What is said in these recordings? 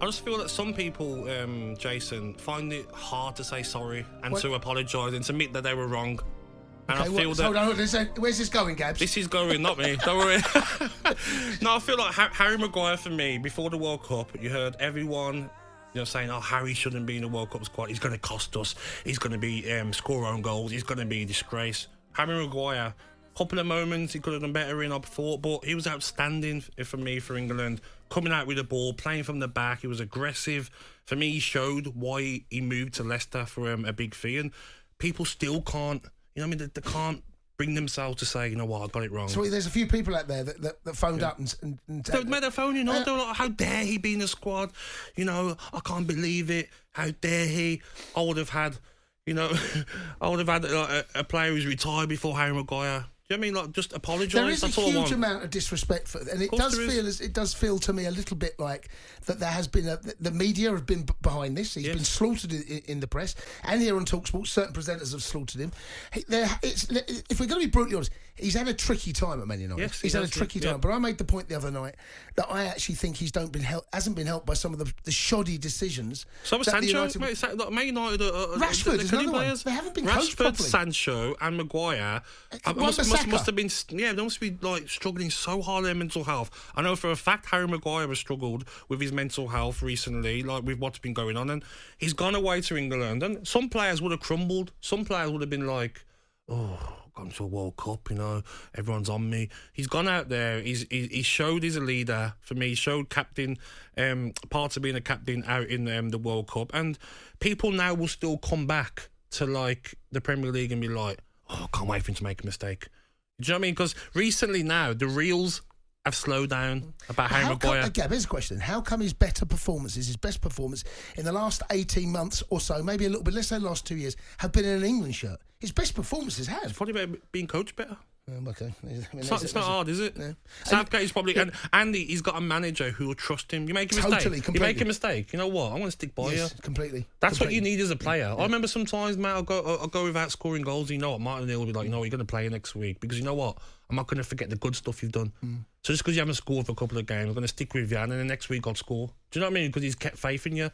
I just feel that some people, Jason, find it hard to say sorry and to apologise and to admit that they were wrong. And okay, I feel that... Hold on, where's this going, Gabs? This is going, not me, don't worry. No, I feel like Harry Maguire, for me, before the World Cup, you heard everyone... saying, oh, Harry shouldn't be in the World Cup squad. He's going to cost us. He's going to be score own goals. He's going to be a disgrace. Harry Maguire, couple of moments he could have done better in, I thought, but he was outstanding for me for England. Coming out with the ball, playing from the back. He was aggressive. For me, he showed why he moved to Leicester for a big fee. And people still can't, they can't bring themselves to say, you know what, I got it wrong. So there's a few people out there that phoned up and they made their phone, they were like, how dare he be in the squad? I can't believe it. How dare he? I would have had, a player who's retired before Harry Maguire. Do you know what I mean? Like, just apologise. There is That's a all I huge want. amount of disrespect and it does feel to me a little bit like that there has been the media have been behind this. He's been slaughtered in the press, and here on talkSPORT, certain presenters have slaughtered him. If we're going to be brutally honest, he's had a tricky time at Man United. Yes, he's had a tricky time. But I made the point the other night that I actually think hasn't been helped by some of the shoddy decisions. So was Sancho, Man United. Rashford is another one. They haven't been coached properly. Sancho and Maguire must have been, they must be like struggling so hard with their mental health. I know for a fact Harry Maguire has struggled with his mental health recently, like with what's been going on, and he's gone away to England, and some players would have crumbled. Some players would have been like, oh, gone to a World Cup, everyone's on me. He's gone out there, he showed he's a leader for me. He showed captain, part of being a captain out in the World Cup, and people now will still come back to like the Premier League and be like, oh, I can't wait for him to make a mistake. Do you know what I mean? Because recently now, the reels have slowed down about Harry Maguire. Here's a question. How come his best performance in the last 18 months or so, maybe a little bit less than the last 2 years, have been in an England shirt? His best performances have. It's probably about being coached better. Okay. It's not hard, is it? No. Southgate is probably... And Andy, he's got a manager who will trust him. You make a mistake. Completely. You make a mistake. You know what? I'm going to stick by you. Completely. That's what you need as a player. Yeah. I remember sometimes, mate, I'll go without scoring goals. You know what? Martin will be like, you're going to play next week. Because you know what? I'm not going to forget the good stuff you've done. So just because you haven't scored for a couple of games, I'm going to stick with you, and then the next week I'll score. Do you know what I mean? Because he's kept faith in you.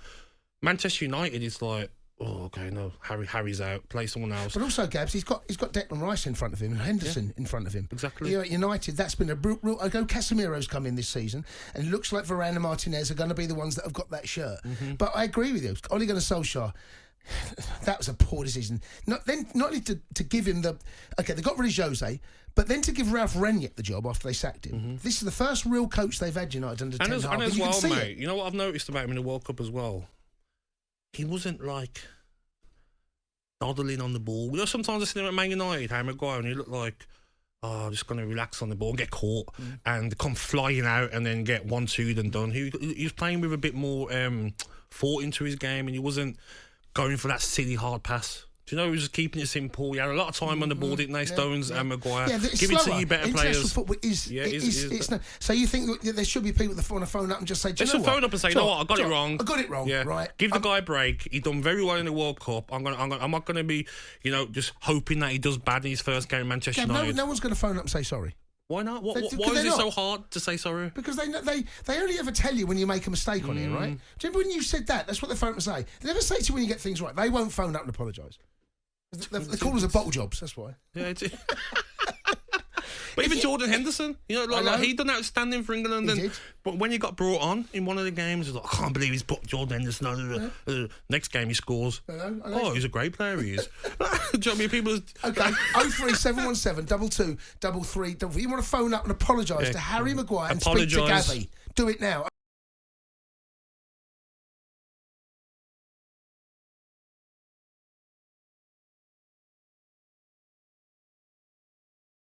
Manchester United is like, oh, okay, no, Harry's out. Play someone else. But also, Gabs, he's got Declan Rice in front of him and Henderson in front of him. Exactly. At United, that's been a brutal. I go Casemiro's come in this season, and it looks like Varane and Martinez are going to be the ones that have got that shirt. But I agree with you. Ole Gunnar Solskjaer, that was a poor decision. Not only to give him they got rid of Jose, but then to give Ralph Rangnick the job after they sacked him. This is the first real coach they've had, United, under Ten Hag. And as well, mate, you know what I've noticed about him in the World Cup as well? He wasn't like dawdling on the ball. Sometimes I see him at Man United, Harry Maguire, and he looked like, oh, I'm just going to relax on the ball and get caught and come flying out and then get 1-2'd and done. He was playing with a bit more thought into his game, and he wasn't going for that silly hard pass. Do you know, he was just keeping it simple. He had a lot of time on the ball, didn't they, Stones and Maguire? Give it to you better players. Football is no, so you think that there should be people that want to phone up and just say, they should phone up and say, you know what, I got it wrong. I got it wrong, right? Give the guy a break. He done very well in the World Cup. I'm not going to be, just hoping that he does bad in his first game at Manchester United. No one's going to phone up and say sorry. Why not? Why is it so hard to say sorry? Because they only ever tell you when you make a mistake on here, right? Do you remember when you said that? That's what they phone up and say. They never say to you when you get things right. They won't phone up and apologise. They call us a bottle jobs, that's why. Yeah, but even Jordan Henderson, like he done outstanding for England. He did. But when he got brought on in one of the games, he was like, I can't believe he's put Jordan Henderson. Next game he scores. I know. Oh, he's a great player, he is. Do you know what I mean? People... Okay, 03717 22 33. You want to phone up and apologise to Harry Maguire and speak to Gabby. Do it now.